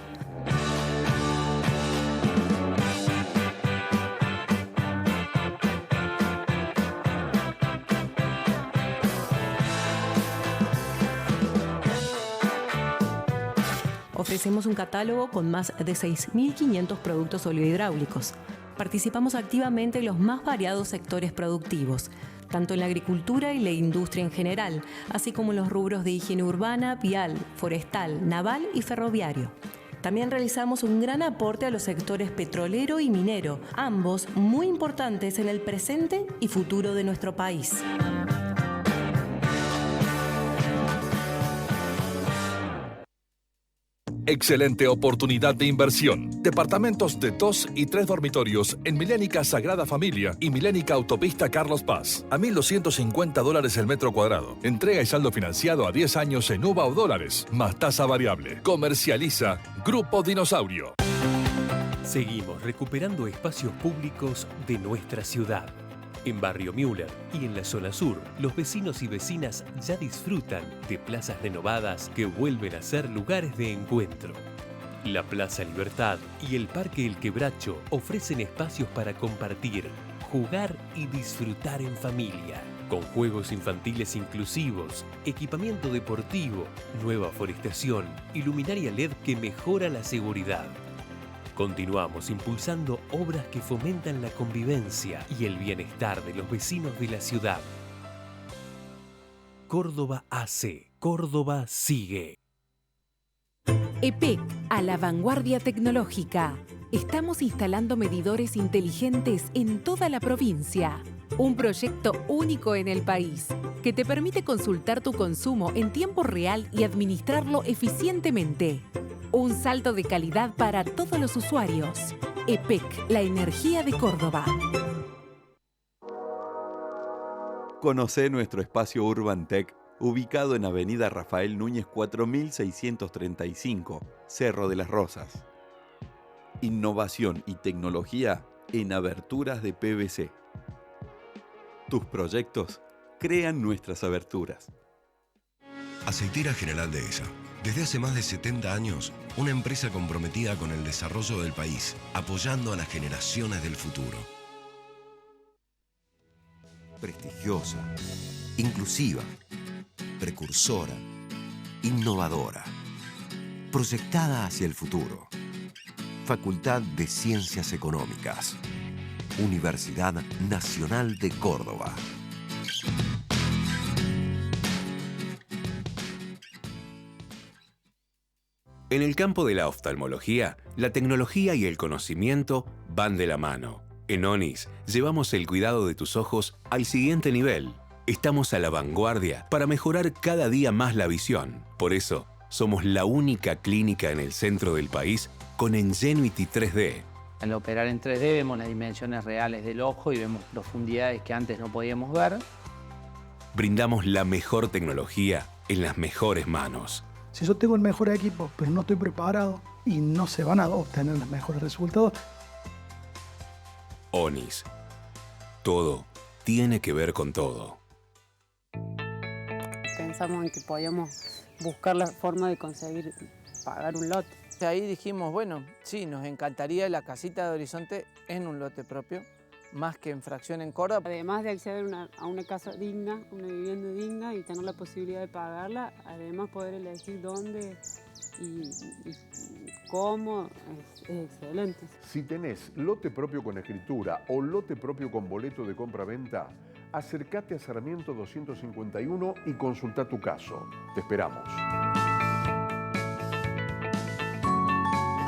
Ofrecemos un catálogo con más de 6.500 productos oleohidráulicos. Participamos activamente en los más variados sectores productivos, tanto en la agricultura y la industria en general, así como en los rubros de higiene urbana, vial, forestal, naval y ferroviario. También realizamos un gran aporte a los sectores petrolero y minero, ambos muy importantes en el presente y futuro de nuestro país. Excelente oportunidad de inversión. Departamentos de 2 y 3 dormitorios en Milénica Sagrada Familia y Milénica Autopista Carlos Paz. A $1.250 el metro cuadrado. Entrega y saldo financiado a 10 años en UVA o dólares, más tasa variable. Comercializa Grupo Dinosaurio. Seguimos recuperando espacios públicos de nuestra ciudad. En Barrio Müller y en la zona sur, los vecinos y vecinas ya disfrutan de plazas renovadas que vuelven a ser lugares de encuentro. La Plaza Libertad y el Parque El Quebracho ofrecen espacios para compartir, jugar y disfrutar en familia, con juegos infantiles inclusivos, equipamiento deportivo, nueva forestación y luminaria LED que mejora la seguridad. Continuamos impulsando obras que fomentan la convivencia y el bienestar de los vecinos de la ciudad. Córdoba AC. Córdoba sigue. EPEC, a la vanguardia tecnológica. Estamos instalando medidores inteligentes en toda la provincia. Un proyecto único en el país que te permite consultar tu consumo en tiempo real y administrarlo eficientemente. Un salto de calidad para todos los usuarios. EPEC, la energía de Córdoba. Conocé nuestro espacio Urban Tech, ubicado en Avenida Rafael Núñez 4635, Cerro de las Rosas. Innovación y tecnología en aberturas de PVC. Tus proyectos crean nuestras aberturas. Aceitera General Dehesa. Desde hace más de 70 años, una empresa comprometida con el desarrollo del país, apoyando a las generaciones del futuro. Prestigiosa, inclusiva, precursora, innovadora, proyectada hacia el futuro. Facultad de Ciencias Económicas. Universidad Nacional de Córdoba. En el campo de la oftalmología, la tecnología y el conocimiento van de la mano. En ONIS llevamos el cuidado de tus ojos al siguiente nivel. Estamos a la vanguardia para mejorar cada día más la visión. Por eso, somos la única clínica en el centro del país con Ingenuity 3D. Al operar en 3D vemos las dimensiones reales del ojo y vemos profundidades que antes no podíamos ver. Brindamos la mejor tecnología en las mejores manos. Si yo tengo el mejor equipo, pero no estoy preparado y no se van a obtener los mejores resultados. ONIS. Todo tiene que ver con todo. Pensamos en que podíamos buscar la forma de conseguir pagar un lote. Ahí dijimos, bueno, sí, nos encantaría la casita de Horizonte en un lote propio, más que en fracción en Córdoba. Además de acceder a una casa digna, una vivienda digna y tener la posibilidad de pagarla, además poder elegir dónde y cómo es excelente. Si tenés lote propio con escritura o lote propio con boleto de compra-venta, acércate a Sarmiento 251 y consulta tu caso. Te esperamos.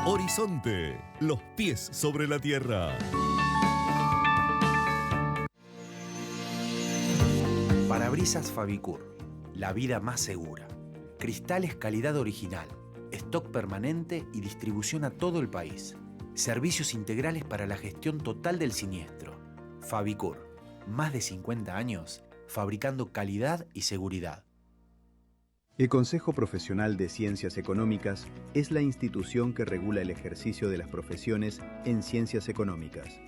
Horizonte, los pies sobre la tierra. Parabrisas Fabicur, la vida más segura. Cristales calidad original, stock permanente y distribución a todo el país. Servicios integrales para la gestión total del siniestro. Fabicur, más de 50 años fabricando calidad y seguridad. El Consejo Profesional de Ciencias Económicas es la institución que regula el ejercicio de las profesiones en ciencias económicas.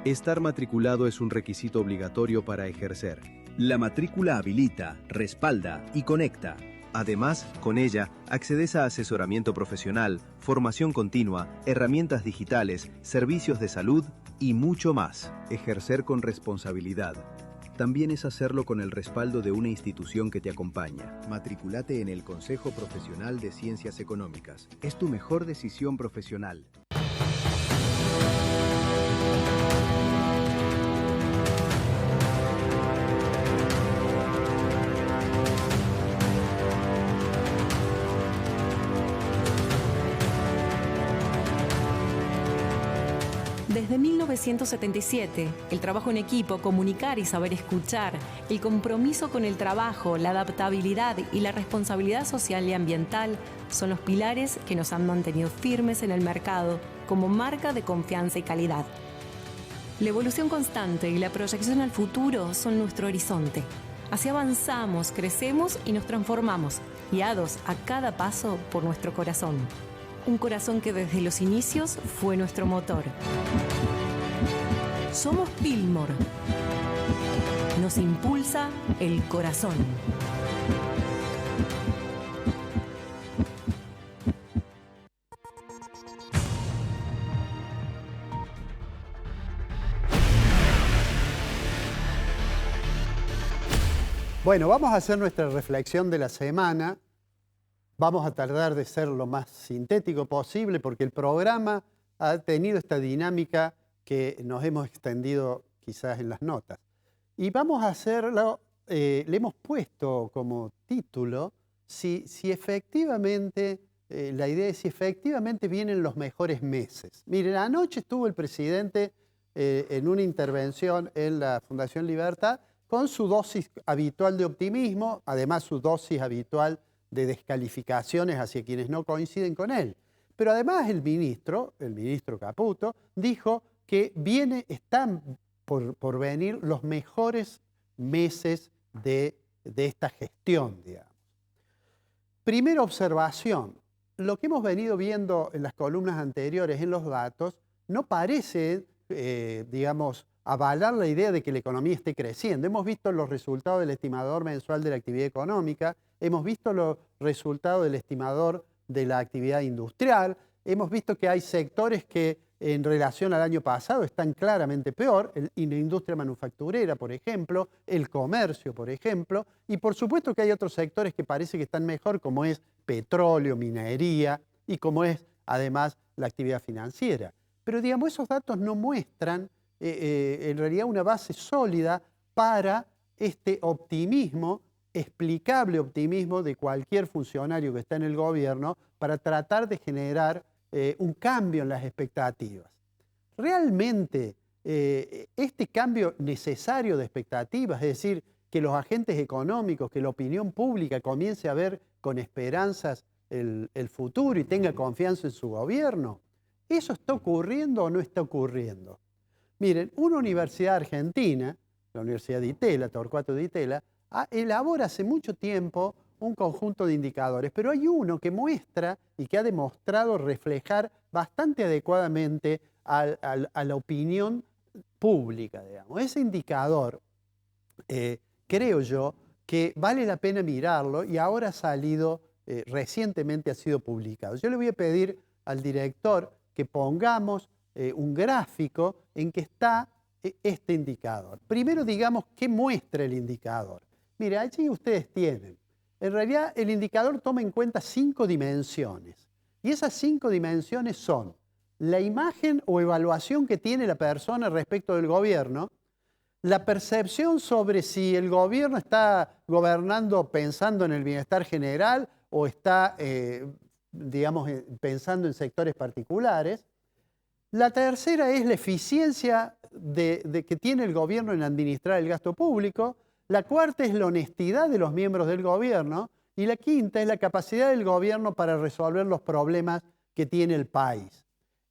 Estar matriculado es un requisito obligatorio para ejercer. La matrícula habilita, respalda y conecta. Además, con ella, accedes a asesoramiento profesional, formación continua, herramientas digitales, servicios de salud y mucho más. Ejercer con responsabilidad también es hacerlo con el respaldo de una institución que te acompaña. Matriculate en el Consejo Profesional de Ciencias Económicas. Es tu mejor decisión profesional. Desde 1977, el trabajo en equipo, comunicar y saber escuchar, el compromiso con el trabajo, la adaptabilidad y la responsabilidad social y ambiental son los pilares que nos han mantenido firmes en el mercado como marca de confianza y calidad. La evolución constante y la proyección al futuro son nuestro horizonte. Así avanzamos, crecemos y nos transformamos, guiados a cada paso por nuestro corazón. Un corazón que desde los inicios fue nuestro motor. Somos Pillmor. Nos impulsa el corazón. Bueno, vamos a hacer nuestra reflexión de la semana. Vamos a tratar de ser lo más sintético posible porque el programa ha tenido esta dinámica que nos hemos extendido quizás en las notas. Y vamos a hacerlo, le hemos puesto como título, si efectivamente, la idea es si efectivamente vienen los mejores meses. Miren, anoche estuvo el presidente en una intervención en la Fundación Libertad con su dosis habitual de optimismo, además su dosis habitual de descalificaciones hacia quienes no coinciden con él. Pero además el ministro Caputo, dijo que están por venir los mejores meses de esta gestión, digamos. Primera observación, lo que hemos venido viendo en las columnas anteriores, en los datos, no parece, digamos, avalar la idea de que la economía esté creciendo. Hemos visto los resultados del estimador mensual de la actividad económica, hemos visto los resultados del estimador de la actividad industrial, hemos visto que hay sectores que en relación al año pasado están claramente peor, la industria manufacturera, por ejemplo, el comercio, por ejemplo, y por supuesto que hay otros sectores que parece que están mejor, como es petróleo, minería y como es además la actividad financiera. Pero digamos, esos datos no muestran en realidad una base sólida para este optimismo, explicable optimismo de cualquier funcionario que está en el gobierno para tratar de generar un cambio en las expectativas. Realmente este cambio necesario de expectativas, es decir, que los agentes económicos, que la opinión pública comience a ver con esperanzas el futuro y tenga confianza en su gobierno, ¿eso está ocurriendo o no está ocurriendo? Miren, una universidad argentina, la Universidad de Itela, Torcuato de Itela, elabora hace mucho tiempo un conjunto de indicadores, pero hay uno que muestra y que ha demostrado reflejar bastante adecuadamente a la opinión pública, digamos. Ese indicador, creo yo, que vale la pena mirarlo y ahora ha salido, recientemente ha sido publicado. Yo le voy a pedir al director que pongamos un gráfico en que está este indicador. Primero digamos qué muestra el indicador. Mire, allí ustedes tienen. En realidad el indicador toma en cuenta 5 dimensiones. Y esas 5 dimensiones son la imagen o evaluación que tiene la persona respecto del gobierno, la percepción sobre si el gobierno está gobernando pensando en el bienestar general o está, digamos, pensando en sectores particulares. La tercera es la eficiencia que tiene el gobierno en administrar el gasto público. La cuarta es la honestidad de los miembros del gobierno. Y la quinta es la capacidad del gobierno para resolver los problemas que tiene el país.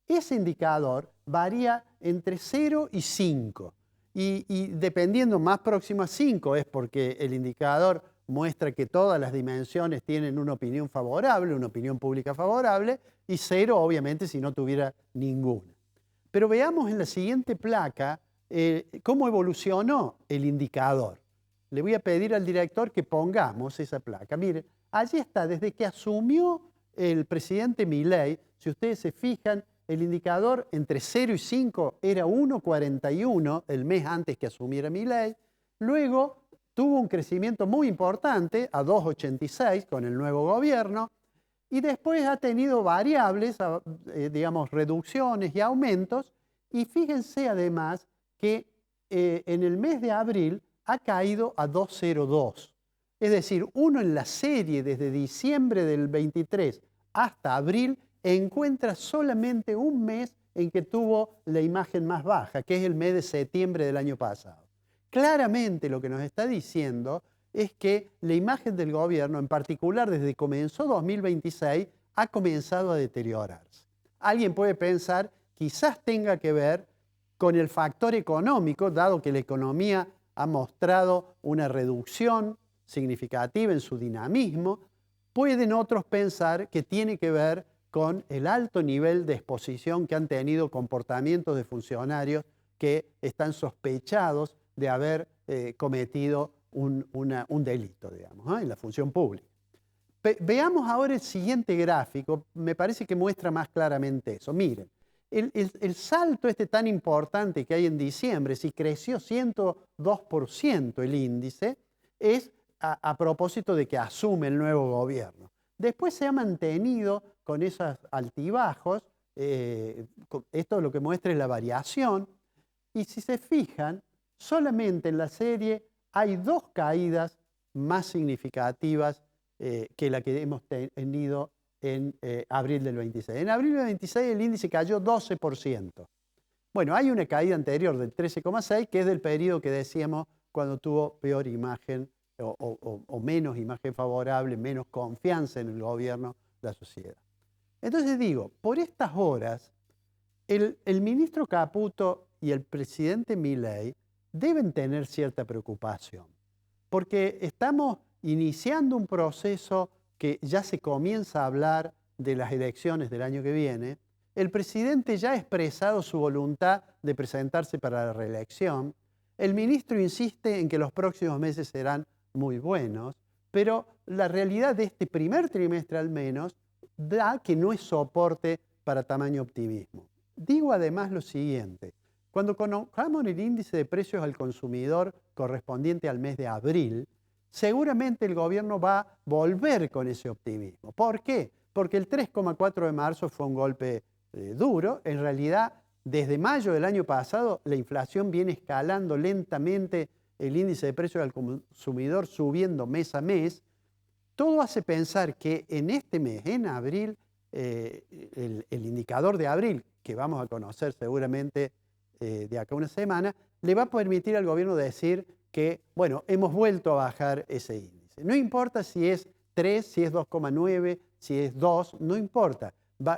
Ese indicador varía entre 0 y 5. Y dependiendo más próximo a 5 es porque el indicador muestra que todas las dimensiones tienen una opinión favorable, una opinión pública favorable, y 0 obviamente si no tuviera ninguna. Pero veamos en la siguiente placa cómo evolucionó el indicador. Le voy a pedir al director que pongamos esa placa. Miren, allí está, desde que asumió el presidente Milei, si ustedes se fijan, el indicador entre 0 y 5 era 1,41 el mes antes que asumiera Milei. Luego tuvo un crecimiento muy importante a 2,86 con el nuevo gobierno. Y después ha tenido variables, digamos, reducciones y aumentos. Y fíjense además que en el mes de abril ha caído a 2,02. Es decir, uno en la serie desde diciembre del 23 hasta abril encuentra solamente un mes en que tuvo la imagen más baja, que es el mes de septiembre del año pasado. Claramente lo que nos está diciendo es que la imagen del gobierno, en particular desde que comenzó 2026, ha comenzado a deteriorarse. Alguien puede pensar, quizás tenga que ver con el factor económico, dado que la economía ha mostrado una reducción significativa en su dinamismo. Pueden otros pensar que tiene que ver con el alto nivel de exposición que han tenido comportamientos de funcionarios que están sospechados de haber cometido un delito, digamos, en la función pública. Veamos ahora el siguiente gráfico, me parece que muestra más claramente eso. Miren, el salto este tan importante que hay en diciembre, si creció 102% el índice, es a propósito de que asume el nuevo gobierno. Después se ha mantenido con esos altibajos, esto lo que muestra es la variación, y si se fijan, solamente en la serie hay 2 caídas más significativas que la que hemos tenido en abril del 26. En abril del 26 el índice cayó 12%. Bueno, hay una caída anterior del 13,6 que es del periodo que decíamos cuando tuvo peor imagen o menos imagen favorable, menos confianza en el gobierno, la sociedad. Entonces digo, por estas horas, el ministro Caputo y el presidente Milei deben tener cierta preocupación. porque estamos iniciando un proceso que ya se comienza a hablar de las elecciones del año que viene. El presidente ya ha expresado su voluntad de presentarse para la reelección. El ministro insiste en que los próximos meses serán muy buenos, pero la realidad de este primer trimestre al menos da que no es soporte para tamaño optimismo. Digo además lo siguiente: cuando conozcamos el índice de precios al consumidor correspondiente al mes de abril, seguramente el gobierno va a volver con ese optimismo. ¿Por qué? Porque el 3,4 de marzo fue un golpe duro. En realidad, desde mayo del año pasado, la inflación viene escalando lentamente, el índice de precios al consumidor subiendo mes a mes. Todo hace pensar que en este mes, en abril, el indicador de abril, que vamos a conocer seguramente de acá a una semana, le va a permitir al gobierno decir que, bueno, hemos vuelto a bajar ese índice. No importa si es 3, si es 2,9, si es 2, no importa.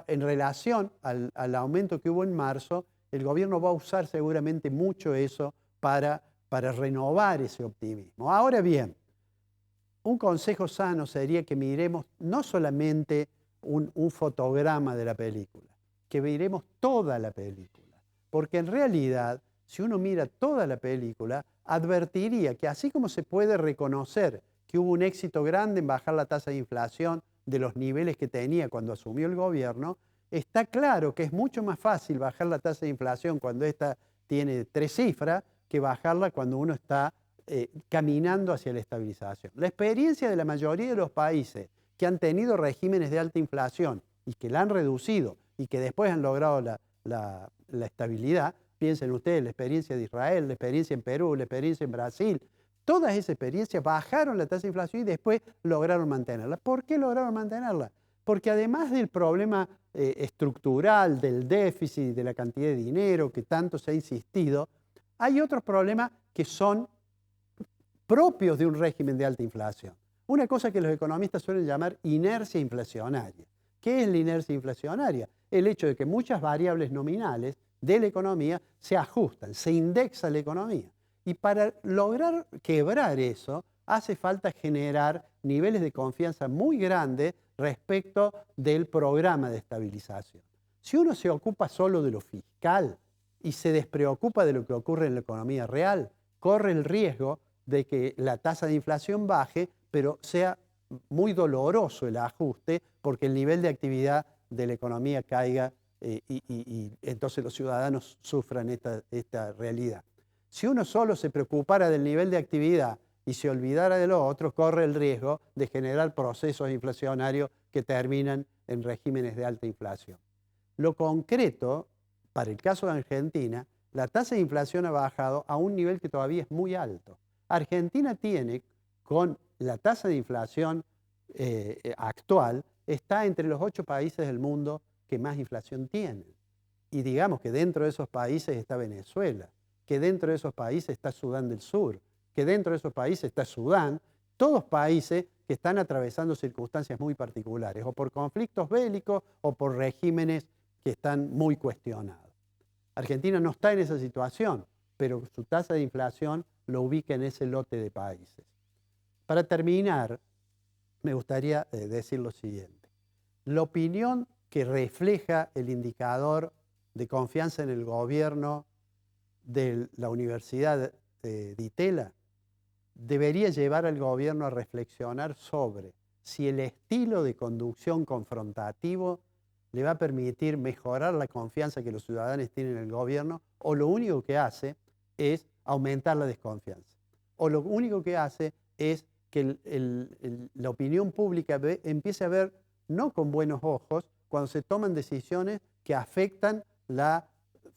En relación al aumento que hubo en marzo, el gobierno va a usar seguramente mucho eso para renovar ese optimismo. Ahora bien, un consejo sano sería que miremos no solamente un fotograma de la película, que miremos toda la película. Porque en realidad, si uno mira toda la película, advertiría que así como se puede reconocer que hubo un éxito grande en bajar la tasa de inflación de los niveles que tenía cuando asumió el gobierno, está claro que es mucho más fácil bajar la tasa de inflación cuando ésta tiene 3 cifras que bajarla cuando uno está caminando hacia la estabilización. La experiencia de la mayoría de los países que han tenido regímenes de alta inflación y que la han reducido y que después han logrado la estabilidad, piensen ustedes, la experiencia de Israel, la experiencia en Perú, la experiencia en Brasil, todas esas experiencias bajaron la tasa de inflación y después lograron mantenerla. ¿Por qué lograron mantenerla? Porque además del problema estructural, del déficit, de la cantidad de dinero que tanto se ha insistido, hay otros problemas que son propios de un régimen de alta inflación. Una cosa que los economistas suelen llamar inercia inflacionaria. ¿Qué es la inercia inflacionaria? El hecho de que muchas variables nominales de la economía se ajustan, se indexa la economía. Y para lograr quebrar eso, hace falta generar niveles de confianza muy grandes respecto del programa de estabilización. Si uno se ocupa solo de lo fiscal y se despreocupa de lo que ocurre en la economía real, corre el riesgo de que la tasa de inflación baje, pero sea muy doloroso el ajuste porque el nivel de actividad de la economía caiga y entonces los ciudadanos sufran esta realidad. Si uno solo se preocupara del nivel de actividad y se olvidara de lo otro, corre el riesgo de generar procesos inflacionarios que terminan en regímenes de alta inflación. Lo concreto, para el caso de Argentina, la tasa de inflación ha bajado a un nivel que todavía es muy alto. Argentina tiene, con la tasa de inflación actual, está entre los 8 países del mundo que más inflación tienen. Y digamos que dentro de esos países está Venezuela, que dentro de esos países está Sudán del Sur, que dentro de esos países está Sudán, todos países que están atravesando circunstancias muy particulares, o por conflictos bélicos o por regímenes que están muy cuestionados. Argentina no está en esa situación, pero su tasa de inflación lo ubica en ese lote de países. Para terminar, me gustaría decir lo siguiente. La opinión que refleja el indicador de confianza en el gobierno de la Universidad de Itela debería llevar al gobierno a reflexionar sobre si el estilo de conducción confrontativo le va a permitir mejorar la confianza que los ciudadanos tienen en el gobierno, o lo único que hace es aumentar la desconfianza. O lo único que hace es que la opinión pública empiece a ver no con buenos ojos cuando se toman decisiones que afectan la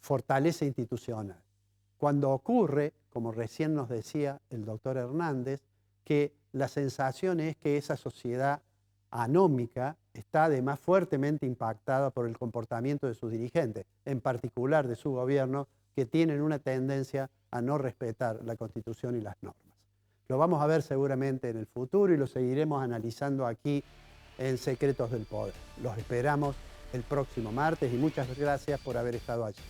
fortaleza institucional. Cuando ocurre, como recién nos decía el doctor Hernández, que la sensación es que esa sociedad anómica está además fuertemente impactada por el comportamiento de sus dirigentes, en particular de su gobierno, que tienen una tendencia a no respetar la Constitución y las normas. Lo vamos a ver seguramente en el futuro y lo seguiremos analizando aquí en Secretos del Poder. Los esperamos el próximo martes y muchas gracias por haber estado allí.